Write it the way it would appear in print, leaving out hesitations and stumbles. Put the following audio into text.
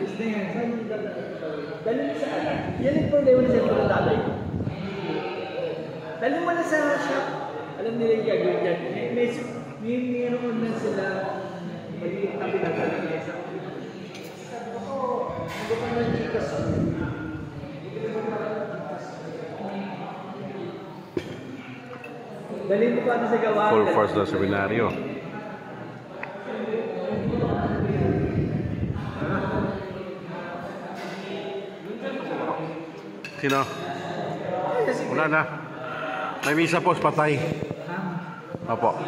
alis na yan. Saan yung dali mo saan? Yan yung problema na siyempre ng tatay ko. Dali mo na sa shop. Alam nila yung gagawin dyan. May ano ko na sila maliit na pinagaling nila sa akin. Sabi ko, hindi ko na chikas. Dali mo pa sa gawa. Full force na seminaryo. Sino? Wala na. May misa po, patay. Opo.